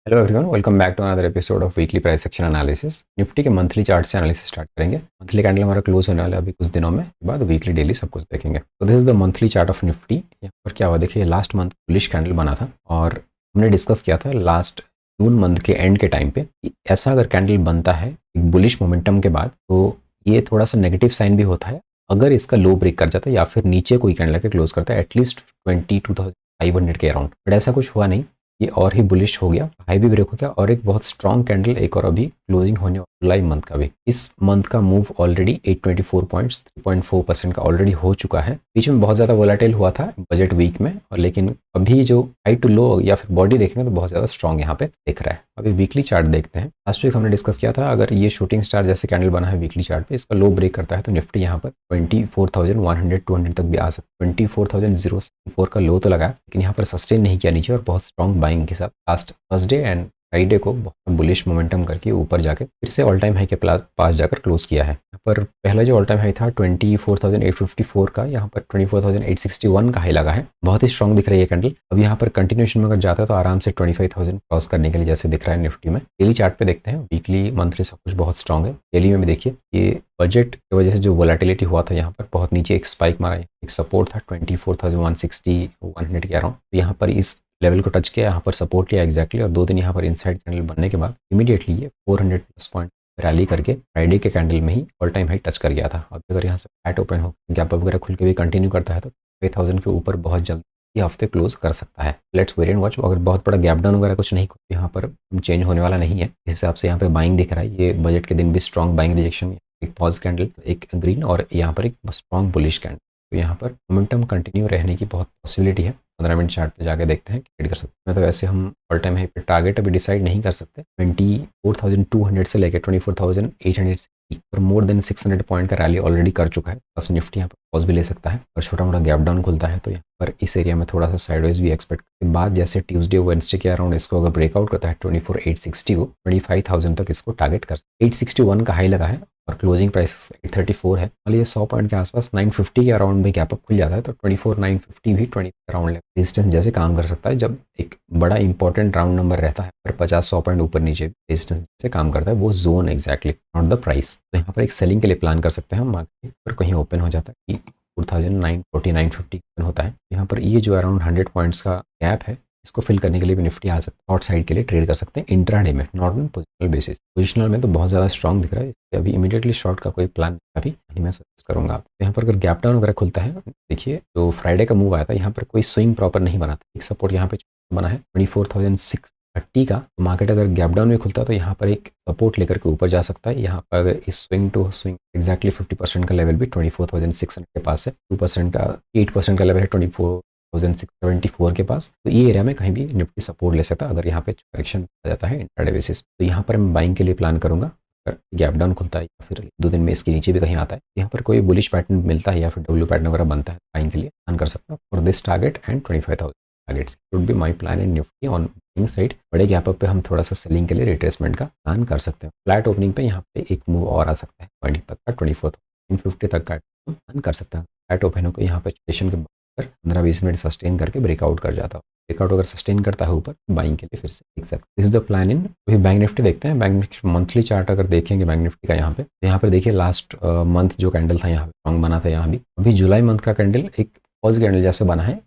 Hello everyone, welcome back to another episode of weekly price action analysis. Nifty के monthly chart से analysis start करेंगे। Monthly candle हमारा close होने वाला है अभी कुछ दिनों में, के बाद वीकली डेली सब कुछ देखेंगे। तो this is the monthly chart of Nifty. यहाँ पर क्या हुआ देखिए, लास्ट मंथ बुलिश कैंडल बना था और हमने डिस्कस किया था लास्ट जून मंथ के एंड के टाइम पे कि ऐसा अगर कैंडल बनता है एक बुलिश मोमेंटम के बाद, तो ये थोड़ा सा नेगेटिव साइन भी होता है अगर इसका लो ब्रेक कर जाता है या फिर नीचे कोई कैंडल के क्लोज करता है एटलीस्ट 22,500 के अराउंड। बट ऐसा कुछ हुआ नहीं, ये और ही बुलिश हो गया, हाई भी ब्रेक हो गया और एक बहुत स्ट्रॉन्ग कैंडल एक और अभी क्लोजिंग होने वाला जुलाई मंथ का भी। इस मंथ का मूव ऑलरेडी 824 पॉइंट्स 3.4% का ऑलरेडी हो चुका है। बीच में बहुत ज़्यादा वोलाटाइल हुआ था बजट वीक में, और लेकिन अभी जो हाई टू लो या फिर बॉडी देखेंगे तो बहुत ज़्यादा स्ट्रॉन्ग यहाँ पे दिख रहा है। अभी वीकली चार्ट देखते हैं। लास्ट वीक हमने डिस्कस किया था अगर ये शूटिंग स्टार जैसे कैंडल बना है वीकली चार्ट पे, इसका लो ब्रेक करता है तो निफ्टी यहाँ पर 24,100 तक भी आ सकता है। 24,004 का लो तो लगा, लेकिन यहाँ पर सस्टेन नहीं किया नीचे और बहुत स्ट्रॉन्ग बाइंग के साथ लास्ट थर्सडे एंड फ्राइडे को बहुत बुलिश मोमेंटम करके ऊपर जाके फिर से ऑल टाइम हाई के पास जाकर क्लोज किया है। यहाँ पर पहला जो ऑल टाइम हाई था 24,854 का, यहाँ पर 24,861 का हाई लगा है। बहुत ही स्ट्रॉन्ग दिख रही है कैंडल। अब यहाँ पर कंटिन्यूएशन में अगर जाता है तो आराम से 25,000 क्रॉस करने के लिए जैसे दिख रहा है निफ्टी में। डेली चार्ट पे देखते हैं, वीकली मंथली सब कुछ बहुत स्ट्रॉन्ग है। डेली में भी देखिए, ये बजट की वजह से जो वोलेटिलिटी हुआ था यहाँ पर बहुत नीचे एक स्पाइक मारा, एक सपोर्ट था 24,160 100 के अराउंड। तो यहाँ पर इस लेवल को टच किया, यहाँ पर सपोर्ट लिया एग्जैक्टली, और 2 दिन यहाँ पर इनसाइड कैंडल बनने के बाद इमीडिएटली ये 400 प्लस पॉइंट रैली करके फ्राइडे के कैंडल में ही ऑल टाइम हाई टच कर गया था। अब अगर यहाँ से फ्लैट ओपन हो, गैप वगैरह खुल के भी कंटिन्यू करता है तो 5,000 के ऊपर बहुत जल्द ये हफ्ते क्लोज कर सकता है। Let's wait and watch. अगर बहुत बड़ा गैप डाउन वगैरह कुछ नहीं, यहाँ पर चेंज होने वाला नहीं है। इस हिसाब से यहाँ पे बाइंग दिख रहा है। ये बजट के दिन भी स्ट्रॉन्ग बाइंग रिजेक्शन, एक पॉज कैंडल, एक ग्रीन और यहाँ पर एक स्ट्रॉन्ग बुलिश कैंडल। तो यहाँ पर मोमेंटम कंटिन्यू रहने की बहुत पॉसिबिलिटी है। 15 मिनट चार्ट पे जाके देखते हैं, ट्रेड कर सकते हैं। तो वैसे हम ऑल टाइम हाई पे टारगेट अभी डिसाइड नहीं कर सकते। 24,200 से लेकर 24,860 पर मोर देन 600 पॉइंट का रैली ऑलरेडी कर चुका है। बस निफ्टी यहाँ पर पॉज भी ले सकता है और छोटा मोटा गैप डाउन खुलता है तो यहाँ पर इस एरिया में थोड़ा सा साइडवेज भी एक्सपेक्ट के बाद, जैसे ट्यूसडे वेडनेसडे के अराउंड इसको अगर ब्रेकआउट करता है 24,860 को 25,000 तक इसको टारगेट कर सकते हैं। 861 का हाई लगा है और क्लोजिंग प्राइस 834 है। मान लीजिए 100 पॉइंट के आसपास 950 के अराउंड में गैप अप खुल जाता है तो 24,950 भी 20 अराउंड रेजिस्टेंस जैसे काम कर सकता है। जब एक बड़ा इंपॉर्टेंट राउंड नंबर रहता है पर 50-100 पॉइंट ऊपर नीचे रेजिस्टेंस जैसे काम करता है, वो zone exactly not the price. तो यहाँ पर एक सेलिंग के लिए प्लान कर सकते हैं हम। मार्केट पर कहीं ओपन हो जाता है कि 4,940-950 ओपन होता है, यहाँ पर ये जो अराउंड 100 पॉइंट्स का गैप है इसको फिल करने के लिए भी निफ्टी आ सकता है। शॉर्ट साइड के लिए ट्रेड कर सकते हैं इंट्राडे में, not on positional basis. Positional में तो बहुत ज़्यादा स्ट्रॉन्ग दिख रहा है, इसलिए अभी इमीडिएटली शॉर्ट का कोई प्लान अभी नहीं मैं सजेस्ट करूंगा। यहाँ पर अगर गैप डाउन वगैरह खुलता है, देखिए जो फ्राइडे का मूव आया था यहाँ पर कोई स्विंग प्रॉपर नहीं बना था। एक सपोर्ट यहाँ पे बना है 24,630 का। तो मार्केट अगर गैप डाउन में खुलता है तो यहाँ पर एक सपोर्ट लेकर के ऊपर जा सकता है। यहाँ पर अगर इस स्विंग टू स्विंग एग्जैक्टली 50% का लेवल भी 24,600 के पास है। 8% का लेवल है 24,674 के पास। तो ये एरिया में कहीं भी निफ्टी सपोर्ट ले सकता है अगर यहाँ पे करेक्शन आ जाता है इंट्राडे बेसिस। तो यहाँ पर मैं बाइंग के लिए प्लान करूंगा। अगर गैप डाउन खुलता है या फिर 2 दिन में इसके नीचे भी कहीं आता है, यहाँ पर कोई बुलिश पैटर्न मिलता है या फिर डब्ल्यू पैटर्न वगैरह बनता है, बाइंग के लिए प्लान कर सकता हूँ for this target and 25,000 targets would be my plan in Nifty. On buying side बड़े गैप अप पे हम थोड़ा सा सेलिंग के लिए रिट्रेसमेंट का प्लान कर सकते हैं। फ्लैट ओपनिंग पे यहाँ पे एक मूव और आ सकता है पॉइंट तक का, 24,950 तक का प्लान कर सकते हैं। फ्लैट ओपन को यहाँ पे सेशन के 15-20 मिनट सस्टेन करके ब्रेकआउट कर जाता है। ब्रेकआउट अगर सस्टेन करता है ऊपर, बाइंग के लिए फिर से देख सकते हैं। This is the plan in. अभी बैंक निफ्टी देखते हैं। बैंक निफ्टी मंथली चार्ट अगर देखेंगे बैंक निफ्टी का यहाँ पे, तो यहाँ पर देखिए लास्ट मंथ जो कैंडल था यहाँ पे स्ट्रॉन्ग बना था। यहाँ भी अभी जुलाई मंथ का कैंडल एक पॉज कैंडल जैसे बना है।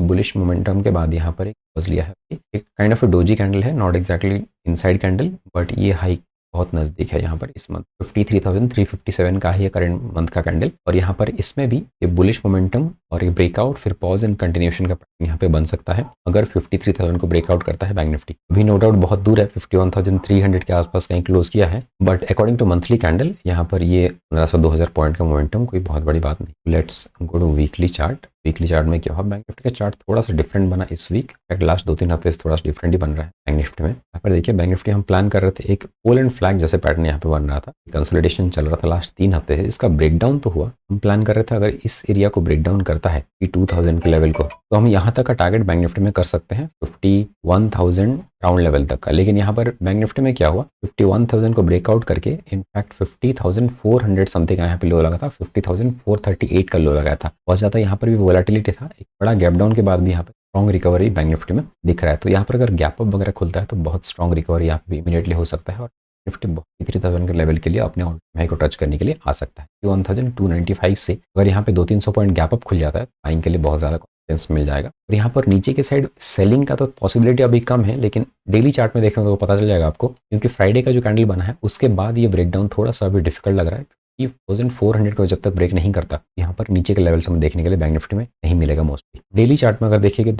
बुलिश मोमेंटम के बाद यहाँ पर एक पॉज लिया है। एक काइंड ऑफ डोजी कैंडल है, not exactly inside candle, but ये हाई बहुत नज़दीक है। यहाँ पर इस मंथ 53,357 का ही है करंट मंथ का कैंडल, और यहाँ पर इसमें भी ये बुलिश मोमेंटम और ये ब्रेकआउट फिर पॉज एंड कंटिन्यूएशन का यहाँ पे बन सकता है अगर 53,000 को ब्रेकआउट करता है बैंक निफ्टी। अभी नो डाउट बहुत दूर है, 51,300 के आसपास कहीं क्लोज किया है, but according to monthly candle यहाँ पर ये 1500-2000 पॉइंट का मोमेंटम कोई बहुत बड़ी बात नहीं। Let's go to weekly chart. Weekly chart में क्या हुआ, बैंक निफ्टी का चार्ट थोड़ा सा डिफरेंट बना इस वीक। लास्ट 2-3 हफ्ते से थोड़ा सा डिफरेंट ही बन रहा है बैंक निफ्टी में। यहाँ पर देखिए बैंक निफ्टी हम प्लान कर रहे थे, एक पोल एंड फ्लैग जैसे पैटर्न यहाँ पे बन रहा था, कंसोलिडेशन चल रहा था लास्ट 3 हफ्ते से। इसका ब्रेकडाउन तो हुआ, हम प्लान कर रहे थे अगर इस एरिया को ब्रेकडाउन करता है 2,000 के लेवल को, तो हम यहाँ तक का टारगेट बैंक निफ्टी में कर सकते हैं 51,000 राउंड लेवल तक का। लेकिन यहाँ पर बैंक निफ्टी में क्या हुआ, 51,000 को ब्रेकआउट करके इनफैक्ट 50,400 समथिंग यहाँ पे लो लगा था, 50,438 का लो लगा था। बहुत ज़्यादा यहाँ पर भी वोलेटिलिटी था। एक बड़ा गैप डाउन के बाद भी यहाँ पर स्ट्रॉन्ग रिकवरी बैंक निफ्टी में दिख रहा है। तो यहाँ पर अगर गैप अप वगैरह खुलता है तो बहुत स्ट्रॉन्ग रिकवरी यहाँ पे इमीडिएटली हो सकता है और निफ्टी 3,000 के लेवल के लिए अपने ऑल टाइम हाई को टच करने के लिए आ सकता है। 1295 से अगर यहाँ पे 200-300 पॉइंट गैप अप खुल जाता है बाइंग के लिए बहुत ज़्यादा कॉन्फिडेंस मिल जाएगा। और यहाँ पर नीचे के साइड सेलिंग का तो पॉसिबिलिटी अभी कम है, लेकिन डेली चार्ट में देखेंगे तो पता चल जाएगा आपको, क्योंकि फ्राइडे का जो कैंडल बना है उसके बाद ये ब्रेकडाउन थोड़ा सा अभी डिफिकल्ट लग रहा है। 1400 को जब तक ब्रेक नहीं करता यहाँ पर नीचे के लेवल्स हमें देखने के लिए बैंक निफ्टी में नहीं मिलेगा मोस्टली। डेली चार्ट में अगर देखिए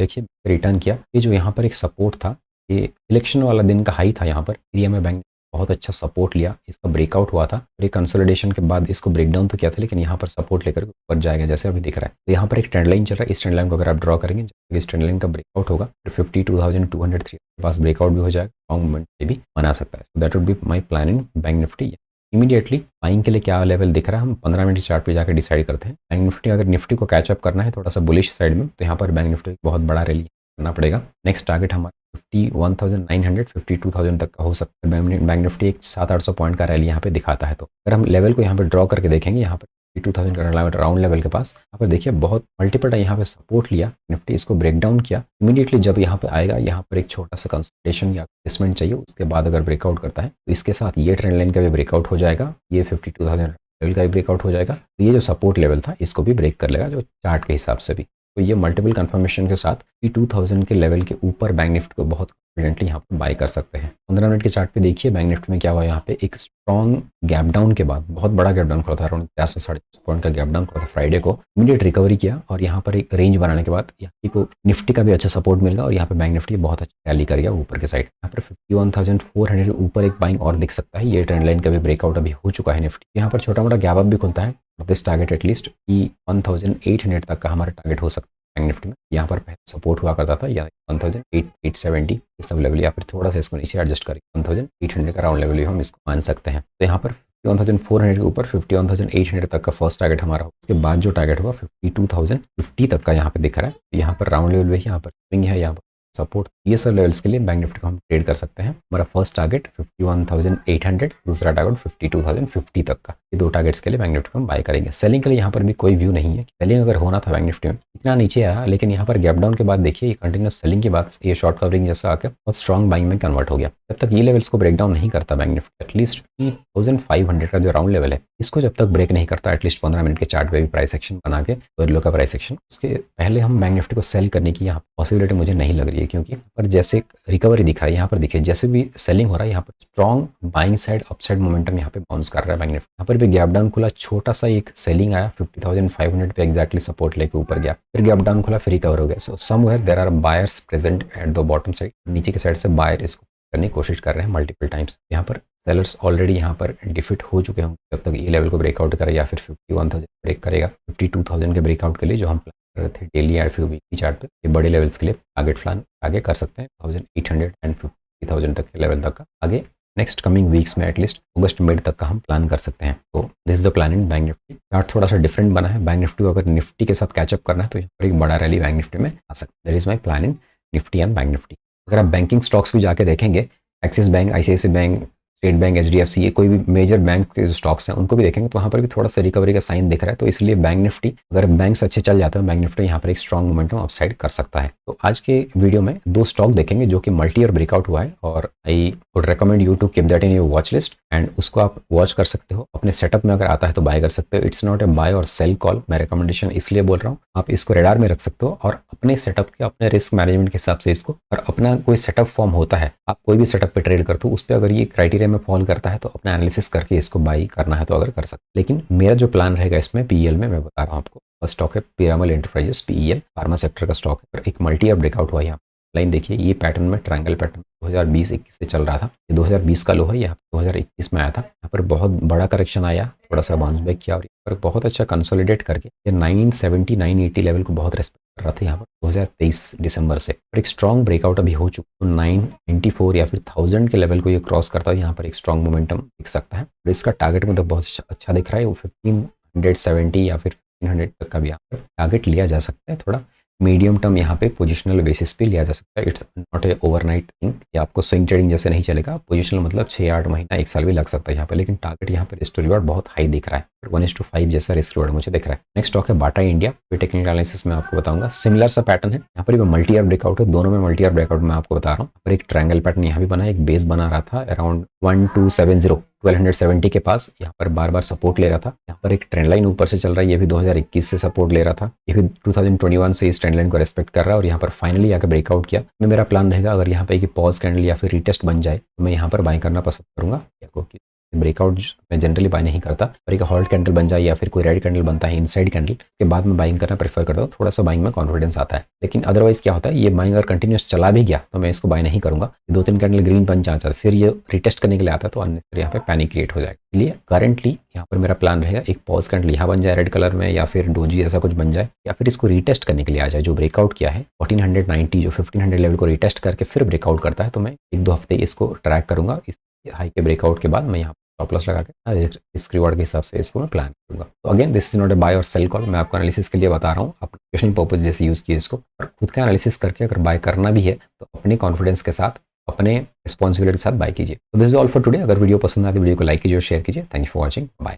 रिटर्न किया, ये जो यहाँ पर एक सपोर्ट था, ये इलेक्शन वाला दिन का हाई था, यहाँ पर एरिया में बैंक बहुत अच्छा सपोर्ट लिया, इसका ब्रेकआउट हुआ था और एक कंसोलिडेशन के बाद इसको ब्रेकडाउन तो किया था, लेकिन यहाँ पर सपोर्ट लेकर ऊपर जाएगा जैसे अभी दिख रहा है। तो यहाँ पर एक ट्रेंड लाइन चल रहा है, इस ट्रेंड लाइन को अगर आप ड्रॉ करेंगे, जब इस ट्रेंड लाइन का ब्रेकआउट होगा फिर 52,203 के पास ब्रेकआउट भी हो जाएगा, स्ट्रॉन्ग मूवमेंट भी बना सकता है। So that would be my plan in bank Nifty. Immediately buying के लिए क्या लेवल दिख रहा है हम 15 मिनट चार्ट पे जाकर डिसाइड करते हैं। बैंक निफ्टी अगर निफ्टी को कैचअप करना है थोड़ा सा बुलिश साइड में, तो यहाँ पर बैंक निफ्टी बहुत बड़ा रैली करना पड़ेगा। नेक्स्ट टारगेट हमारा 51,900 52,000 तक का हो सकता है। बैंक निफ्टी एक 700-800 पॉइंट का रैली यहाँ पे दिखाता है। तो अगर हम लेवल को यहाँ पे ड्रॉ करके देखेंगे, यहाँ पर 52,000 का राउंड लेवल के पास यहाँ पर देखिए बहुत मल्टीपल यहाँ पे सपोर्ट लिया निफ्टी, इसको ब्रेक डाउन किया। इमीडिएटली जब यहाँ पे आएगा, यहाँ पर एक छोटा सा कंसल्टेशन या प्लेसमेंट चाहिए, उसके बाद अगर ब्रेकआउट करता है तो इसके साथ ये ट्रेंड लाइन का भी ब्रेकआउट हो जाएगा, ये 52,000 लेवल का भी ब्रेकआउट हो जाएगा। तो ये जो सपोर्ट लेवल था इसको भी ब्रेक कर लेगा जो चार्ट के हिसाब से भी। तो ये मल्टीपल कंफर्मेशन के साथ 52,000 के लेवल के ऊपर बैंक निफ्टी को बहुत कॉन्फिडेंटली यहाँ पर बाय कर सकते हैं। 15 मिनट के चार्ट पे देखिए बैंक निफ्टी में क्या हुआ, यहाँ पे एक स्ट्रॉन्ग गैप डाउन के बाद बहुत बड़ा गैप डाउन खुला था, अराउंड 400-450 पॉइंट का गैप डाउन खुला था फ्राइडे को। इमीडिएट रिकवरी किया और यहाँ पर एक रेंज बनाने के बाद यहाँ को निफ्टी का भी अच्छा सपोर्ट मिल गया और यहाँ पे बैंक निफ्टी बहुत अच्छा रैली कर गया ऊपर के साइड। यहाँ पर 51,400 के ऊपर एक बाइंग और दिख सकता है। ये ट्रेंड लाइन का भी ब्रेकआउट अभी हो चुका है निफ्टी, यहाँ पर छोटा मोटा गैप अप भी खुलता है। दिस टारगेट एटलीस्ट 1,800 तक का हमारा टारगेट हो सकता है बैंक निफ्टी में। यहाँ पर सपोर्ट हुआ करता था या 1,870 ये सब लेवल, या फिर थोड़ा सा इसको नीचे एडजस्ट करके 1,800 का राउंड लेवल भी हम इसको मान सकते हैं। तो यहाँ पर 51,400 के ऊपर 51,800 तक का फर्स्ट टारगेट हमारा हो। उसके बाद जो टारगेट होगा 52,050 तक का यहाँ पे दिख रहा है। यहाँ पर राउंड लेवल भी, यहाँ पर स्विंग है, यहाँ पर सपोर्ट, ये सब लेवल्स के लिए बैंक निफ्टी को हम ट्रेड कर सकते हैं। हमारा फर्स्ट टारगेट 51,800, दूसरा टारगेट 52,050 तक का, ये दो टारगेट्स के लिए बैंक निफ्टी को हम बाय करेंगे। सेलिंग के लिए यहाँ पर भी कोई व्यू नहीं है। सेलिंग अगर होना था बैंक निफ्टी में इतना नीचे आया, लेकिन यहाँ पर गैप डाउन के बाद देखिए कंटिन्यूस सेलिंग के बाद ये शॉर्ट कवरिंग जैसा आकर बहुत स्ट्रॉन्ग बाइंग में कन्वर्ट हो गया। जब तक ये लेवल्स को ब्रेक डाउन नहीं करता बैंक निफ्टी, एटलीस्ट 3,500 का जो राउंड लेवल है इसको जब तक ब्रेक नहीं करता, एटलीस्ट 15 मिनट के चार्ट पे भी प्राइस एक्शन बना के लो का प्राइस एक्शन, उसके पहले हम बैंक निफ्टी को सेल करने की यहाँ पॉसिबिलिटी मुझे नहीं लग रही है। क्योंकि पर जैसे रिकवरी दिखा है, यहाँ पर देखिए जैसे भी सेलिंग हो रहा है, यहाँ पर strong buying side upside momentum यहाँ पे बाउंस कर रहा है बैंक निफ्टी। यहाँ पर भी गैप डाउन खुला, छोटा सा एक सेलिंग आया 50,500 पे एक्जैक्टली सपोर्ट लेके ऊपर गया, फिर गैप डाउन खुला, फिर रिकवर हो गया। So somewhere there are buyers present at the bottom side, नीचे के साइड से बायर इसको करने की कोशिश कर रहे हैं मल्टीपल टाइम्स। यहाँ पर सेलर्स ऑलरेडी यहाँ पर डिफिट हो चुके होंगे। जब तक ये लेवल को ब्रेकआउट करे या फिर 51,000 ब्रेक करेगा, 52,000 के ब्रेकआउट के लिए जो हम प्लान कर रहे थे डेली या फिर वीकली चार्ट पे, ये बड़े लेवल्स के लिए टारगेट प्लान आगे कर सकते हैं 1,800 एंड 50,000 तक के लेवल तक का आगे नेक्स्ट कमिंग वीक्स में एटलीस्ट अगस्त मिड तक का हम प्लान कर सकते हैं। तो this is the plan in bank Nifty. Chart थोड़ा सा डिफरेंट बना है। बैंक निफ्टी को अगर निफ्टी के साथ कैचअप करना है तो यहाँ पर एक बड़ा रैली बैंक निफ्टी में आ सकता है। That is my plan in Nifty and bank Nifty. अगर आप बैंकिंग स्टॉक्स भी जाके देखेंगे, axis bank, ICICI bank, state bank, HDFC, ये कोई भी मेजर बैंक के जो स्टॉक्स हैं उनको भी देखेंगे तो वहाँ पर भी थोड़ा सा रिकवरी का साइन दिख रहा है। तो इसलिए बैंक निफ्टी, अगर बैंक्स अच्छे चल जाते हैं, बैंक निफ्टी यहाँ पर एक स्ट्रॉन्ग मोमेंटम अपसाइड कर सकता है। तो आज के वीडियो में दो स्टॉक देखेंगे जो कि मल्टी ईयर ब्रेकआउट हुआ है और I would recommend you to keep that in your watch list and उसको आप वॉच कर सकते हो। अपने सेटअप में अगर आता है तो बाय कर सकते हो। इट्स नॉट ए बाय और सेल कॉल, मैं रिकमेंडेशन इसलिए बोल रहा हूँ। आप इसको रेडार में रख सकते हो और अपने सेटअप के, अपने रिस्क मैनेजमेंट के हिसाब से इसको, और अपना कोई सेटअप फॉर्म होता है, आप कोई भी सेटअप पे ट्रेड करते हो, उस पर अगर ये क्राइटेरिया में फॉल करता है तो अपना एनालिसिस करके इसको बाई करना है तो अगर कर सकते। लेकिन मेरा जो प्लान रहेगा इसमें PEL में, मैं बता रहा हूँ आपको, फर्स्ट स्टॉक है Piramal enterprises, PEL pharma sector का स्टॉक है। एक मल्टी ईयर ब्रेकआउट हुआ यहाँ लाइन देखिए, ये पैटर्न में ट्रायंगल पैटर्न 2020-21 से चल रहा था। ये 2020 का लो है, यहाँ 2021 में आया था। यहाँ पर बहुत बड़ा करेक्शन आया, थोड़ा सा बाउंस बैक किया और यहाँ पर बहुत अच्छा कंसोलिडेट करके ये 970-980 लेवल को बहुत रेस्पेक्ट कर रहा था यहाँ पर 2023 दिसंबर से। और एक स्ट्रॉन्ग ब्रेकआउट अभी हो चुका है। 994 या फिर 1000 के लेवल को ये क्रॉस करता है, यहाँ पर एक स्ट्रॉन्ग मोमेंटम दिख सकता है। और इसका टारगेट मतलब बहुत अच्छा दिख रहा है, वो 1570 या फिर 1500 तक का भी यहाँ पर टारगेट लिया जा सकता है। थोड़ा मीडियम टर्म यहाँ पे पोजिशनल बेसिस पे लिया जा सकता है। It's not a overnight thing, ये आपको स्विंग ट्रेडिंग जैसे नहीं चलेगा। पोजिशनल मतलब 6-8 महीना 1 साल भी लग सकता है यहाँ पे, लेकिन टारगेट यहाँ पे रिस्क टू रिवॉर्ड बहुत हाई दिख रहा है, 1:5 जैसा रिस्क रिवॉर्ड मुझे दिख रहा है। नेक्स्ट स्टॉक है बाटा इंडिया। टेक्निकल एनालिसिस में आपको बताऊंगा, सिमिलर सा पैटर्न है यहाँ पर, मल्टी ईयर ब्रेकआउट है, दोनों में मल्टी ईयर ब्रेकआउट मैं आपको बता रहा हूँ। पर एक ट्रायंगल पैटर्न यहाँ भी बना है, एक बेस बना रहा था अराउंड 1270 के पास, यहाँ पर बार बार सपोर्ट ले रहा था। यहाँ पर एक ट्रेंड लाइन ऊपर से चल रहा है, ये भी 2021 से सपोर्ट ले रहा था, ये भी 2021 से इस ट्रेंड लाइन को रेस्पेक्ट कर रहा है और यहाँ पर फाइनली आकर ब्रेकआउट किया। मैं मेरा प्लान रहेगा अगर यहाँ पे पॉज कैंडल या फिर रिटेस्ट बन जाए तो मैं यहाँ पर बाइंग करना पसंद करूंगा, क्योंकि ब्रेकआउट मैं जनरली बाय नहीं करता, पर एक हॉल्ट कैंडल बन जाए या फिर कोई रेड कैंडल बनता है इनसाइड कैंडल के बाद में बाइंग करना प्रेफर करता हूँ, थोड़ा सा बाइंग में कॉन्फिडेंस आता है। लेकिन अदरवाइज क्या होता है, ये बाइंग अगर कंटिन्यूस चला भी गया तो मैं इसको बाय नहीं करूंगा। 2-3 कैंडल ग्रीन बन जाता है फिर ये रिटेस्ट करने के लिए आता है तो अननेसेसरी यहाँ पे पैनिक क्रिएट हो जाएगा। इसलिए करंटली यहाँ पर मेरा प्लान रहेगा एक पॉज कैंडल यहाँ बन जाए रेड कलर में, या फिर डोजी ऐसा कुछ बन जाए, या फिर इसको रिटेस्ट करने के लिए आ जाए। जो ब्रेकआउट किया है 1490 जो 1500 लेवल को रिटेस्ट करके फिर ब्रेकआउट करता है तो मैं 1-2 हफ्ते इसको ट्रैक करूंगा। इस हाई के ब्रेकआउट के बाद मैं यहाँ स्टॉप लॉस लगा के रिस्क रिवॉर्ड के हिसाब से इसको मैं प्लान करूंगा। तो again this is not a buy और सेल कॉल, मैं आपको एनालिसिस के लिए बता रहा हूँ, एप्लीकेशन पर्पज जैसे यूज़ किए इसको, और खुद का एनालिसिस करके अगर बाय करना भी है तो अपने कॉन्फिडेंस के साथ, अपने रिस्पॉन्सिबिलिटी के साथ बाय कीजिए। तो this is all for today. अगर वीडियो पसंद आए तो वीडियो को लाइक कीजिए और शेयर कीजिए। Thank you for watching, bye.